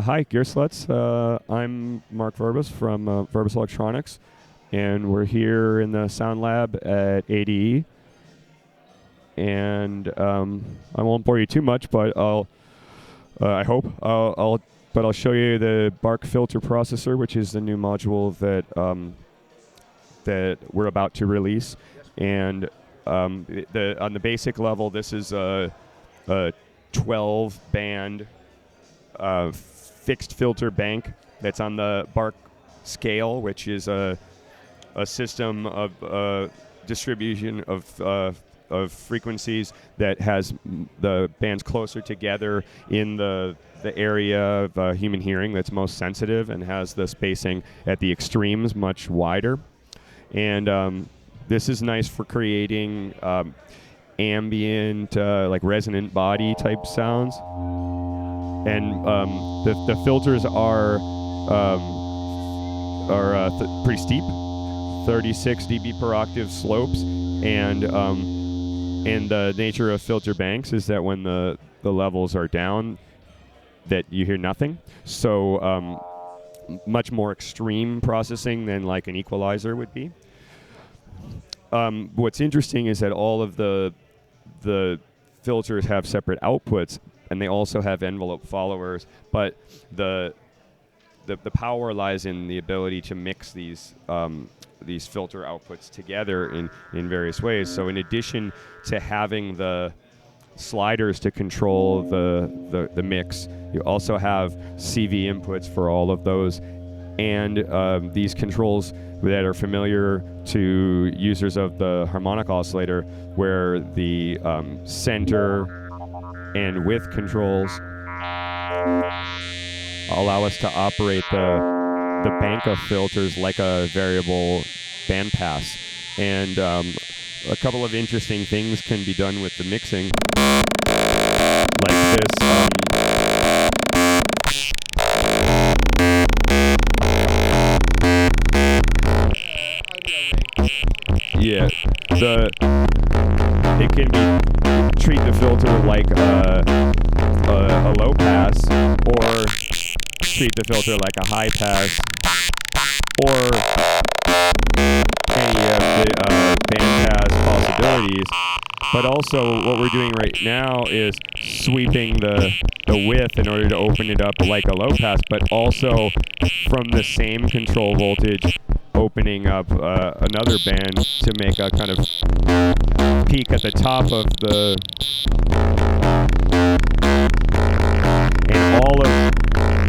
Hi, Gearslutz. I'm Mark Verbos from Verbos Electronics, and we're here in the Sound Lab at ADE. And I won't bore you too much, but I hope I'll show you the Bark filter processor, which is the new module that we're about to release. And on the basic level, this is a 12-band fixed filter bank that's on the Bark scale, which is a system of distribution of frequencies that has the bands closer together in the area of human hearing that's most sensitive, and has the spacing at the extremes much wider. And this is nice for creating ambient, like resonant body type sounds. And the filters are pretty steep, 36 dB per octave slopes, and the nature of filter banks is that when the levels are down, that you hear nothing. So much more extreme processing than like an equalizer would be. What's interesting is that all of the filters have separate outputs, and they also have envelope followers, but the power lies in the ability to mix these filter outputs together in various ways. So in addition to having the sliders to control the mix, you also have CV inputs for all of those, and these controls that are familiar to users of the harmonic oscillator, where the center and width controls allow us to operate the bank of filters like a variable bandpass. And a couple of interesting things can be done with the mixing, like this. Yeah, it can treat the filter like a low pass, or treat the filter like a high pass, or any of the band pass possibilities. But also what we're doing right now is sweeping the width in order to open it up like a low pass, but also from the same control voltage opening up another band to make a kind of peak at the top of the, and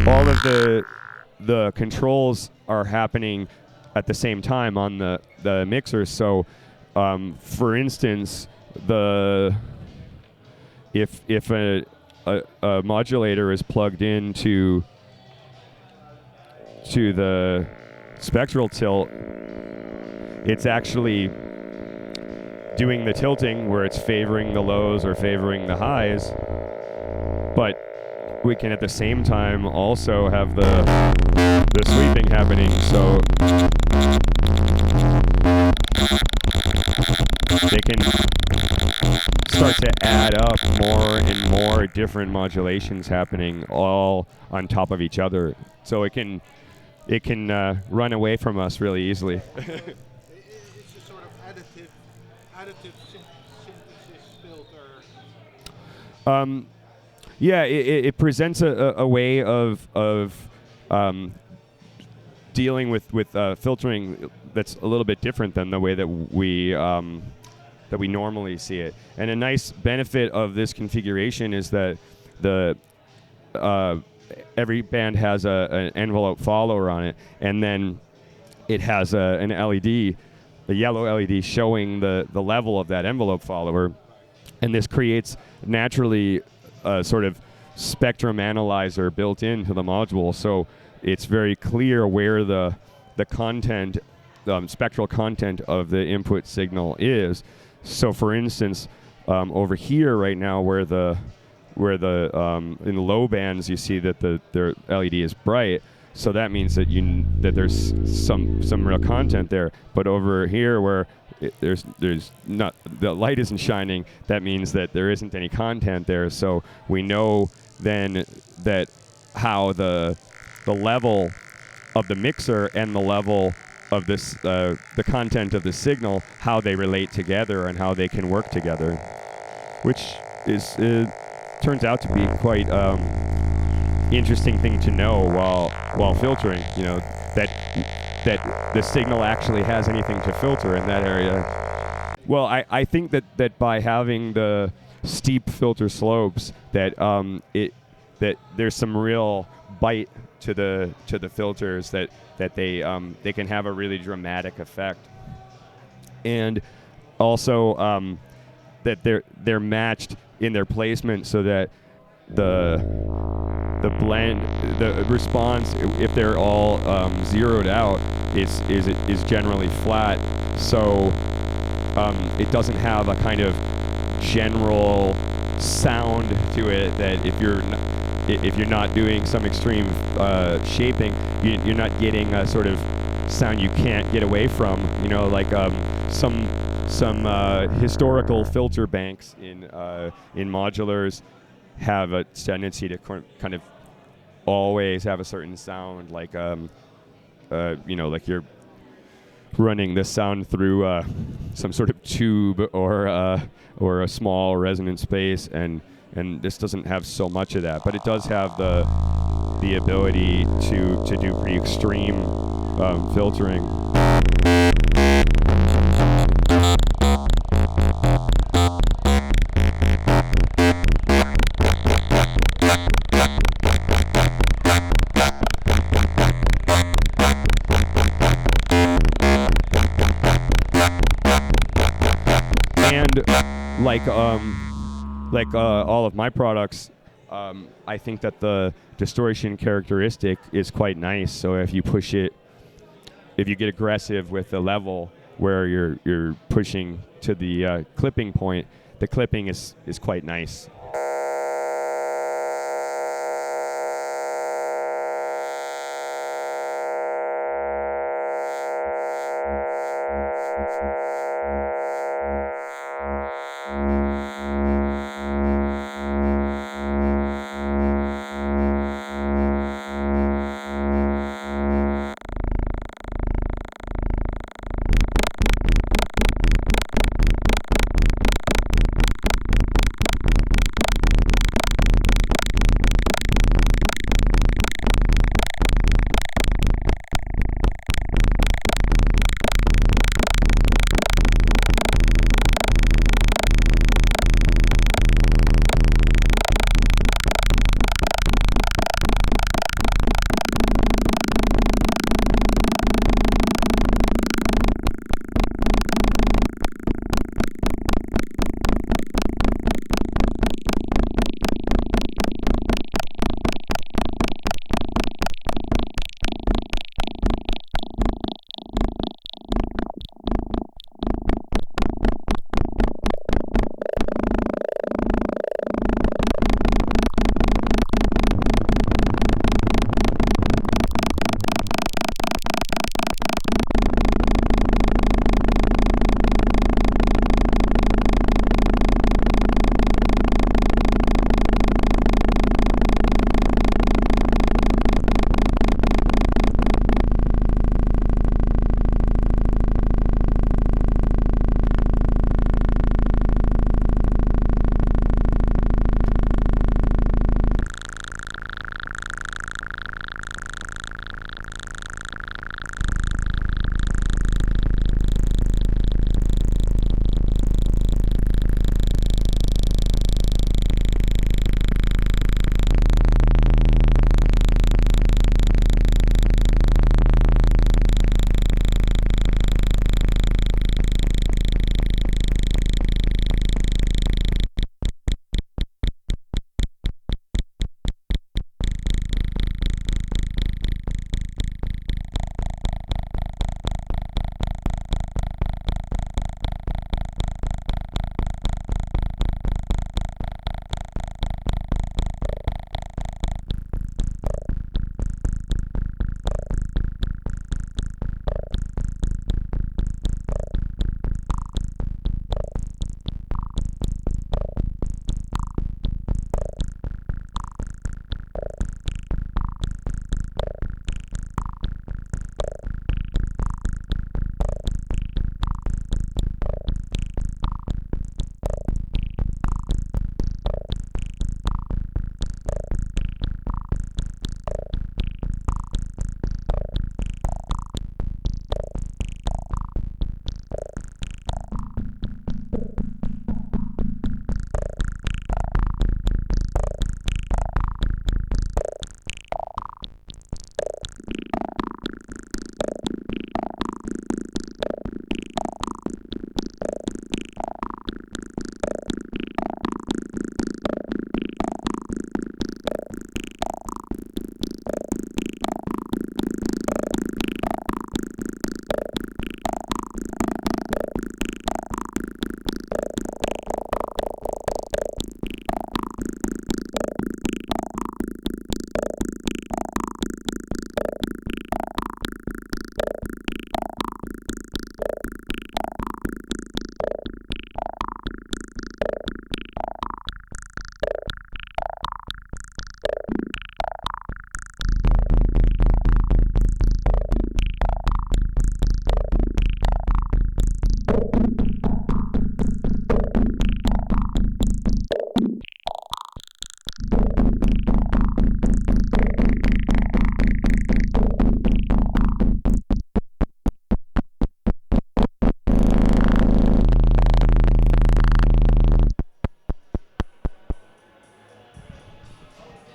all of the controls are happening at the same time on the mixer. So for instance, if a modulator is plugged into the spectral tilt, it's actually doing the tilting where it's favoring the lows or favoring the highs, but we can at the same time also have the sweeping happening, so they can start to add up more and more different modulations happening all on top of each other, so it can run away from us really easily. It's a sort of additive synthesis filter. Yeah, it presents a way of dealing with filtering that's a little bit different than the way that we normally see it. And a nice benefit of this configuration is that every band has an envelope follower on it, and then it has an LED, the yellow LED showing the level of that envelope follower, and this creates naturally a sort of spectrum analyzer built into the module, so it's very clear where the content, spectral content of the input signal is. So for instance, over here right now, where in the low bands you see that their LED is bright, so that means that there's some real content there. But over here where there's not, the light isn't shining, that means that there isn't any content there. So we know then that how the level of the mixer and the level of this the content of the signal, how they relate together and how they can work together, which is turns out to be quite interesting thing to know while filtering. You know, that the signal actually has anything to filter in that area. Well, I think that by having the steep filter slopes, that that there's some real bite to the filters, that they can have a really dramatic effect, and also that they're matched in their placement so that the blend, the response, if they're all zeroed out, is generally flat. So it doesn't have a kind of general sound to it that if you're not doing some extreme shaping, you're not getting a sort of sound you can't get away from. You know, like some historical filter banks in modulars have a tendency to kind of always have a certain sound, like you know, like you're running this sound through some sort of tube or a small resonant space, and this doesn't have so much of that, but it does have the ability to do pretty extreme filtering. And like all of my products, I think that the distortion characteristic is quite nice. So if you push it, if you get aggressive with the level where you're pushing to the clipping point, the clipping is quite nice.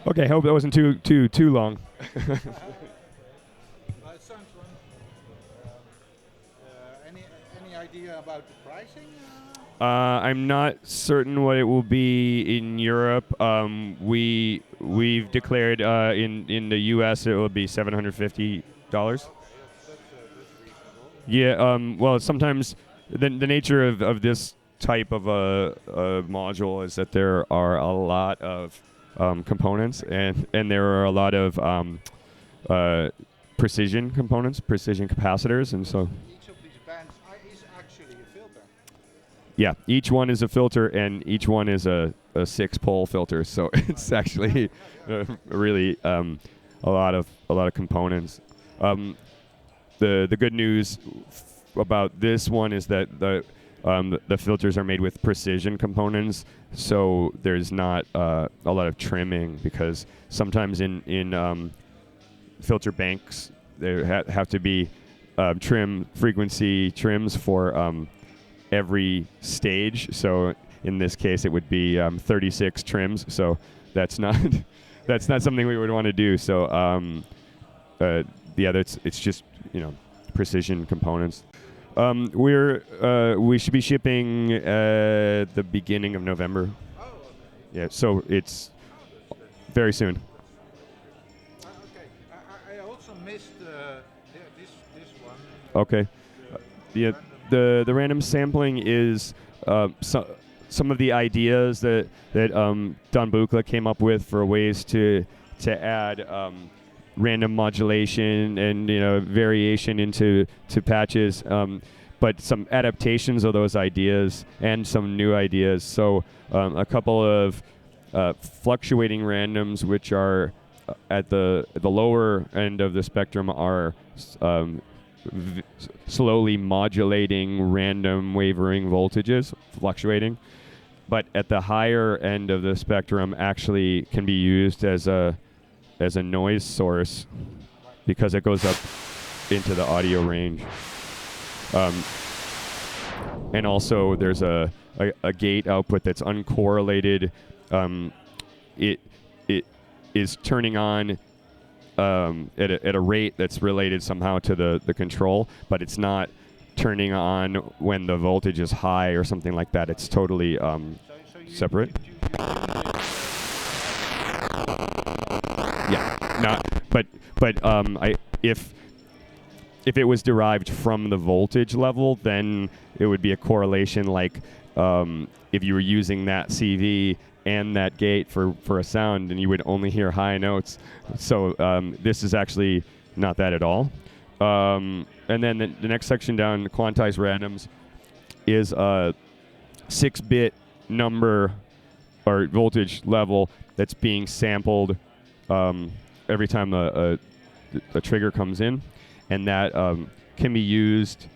Okay, hope that wasn't too long. It sounds fun. Any idea about the pricing? I'm not certain what it will be in Europe. We've declared in the U.S. it will be $750. That's reasonable. Yeah. Well, sometimes the nature of this type of a module is that there are a lot of components and there are a lot of precision components, precision capacitors, and so. Each of these bands is actually a filter. Yeah, each one is a filter, and each one is a 6-pole filter. So it's actually really a lot of components. The good news about this one is that the filters are made with precision components, so there's not a lot of trimming, because sometimes in filter banks there have to be frequency trims for every stage. So in this case, it would be 36 trims. So that's not that's not something we would want to do. So it's just precision components. We should be shipping at the beginning of November. Oh, okay. Yeah, so it's very soon. Okay. I also missed this one. Okay. The random sampling is some of the ideas that Don Buchla came up with for ways to add random modulation and variation into patches, but some adaptations of those ideas and some new ideas. So a couple of fluctuating randoms, which are at the lower end of the spectrum, are slowly modulating random wavering voltages, fluctuating. But at the higher end of the spectrum, actually can be used as a noise source, because it goes up into the audio range. And also there's a gate output that's uncorrelated. It is turning on at a rate that's related somehow to the control, but it's not turning on when the voltage is high or something like that. It's totally separate. Yeah, if it was derived from the voltage level, then it would be a correlation, like if you were using that CV and that gate for a sound, and you would only hear high notes. So this is actually not that at all. And then the next section down, quantized randoms, is a 6-bit number or voltage level that's being sampled every time a trigger comes in, and that can be used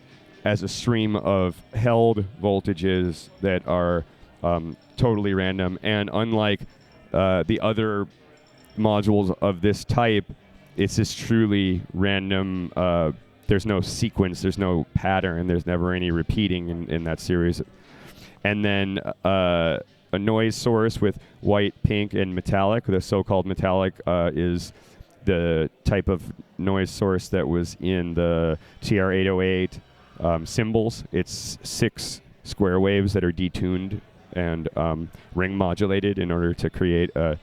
as a stream of held voltages that are totally random. And unlike the other modules of this type, it's just truly random. There's no sequence, there's no pattern, there's never any repeating in that series. And then a noise source with white, pink, and metallic. The so-called metallic is the type of noise source that was in the TR-808 cymbals. It's 6 square waves that are detuned and ring modulated in order to create a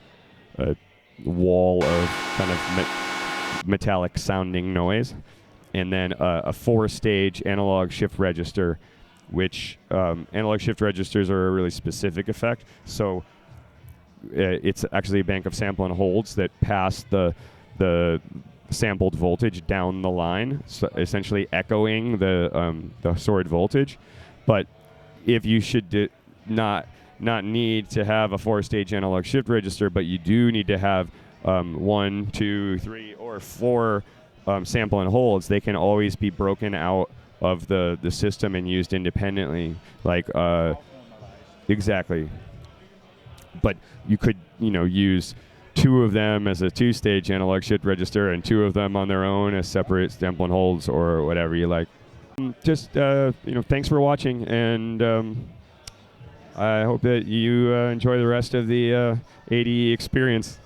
wall of kind of metallic sounding noise. And then a 4-stage analog shift register, which analog shift registers are a really specific effect. So it's actually a bank of sample and holds that pass the sampled voltage down the line, so essentially echoing the stored voltage. But if you should not need to have a 4-stage analog shift register, but you do need to have 1, 2, 3, or 4 sample and holds, they can always be broken out of the system and used independently, like exactly. But you could use 2 of them as a 2-stage analog shift register and 2 of them on their own as separate sample and holds, or whatever you like. Just thanks for watching, and I hope that you enjoy the rest of the ADE experience.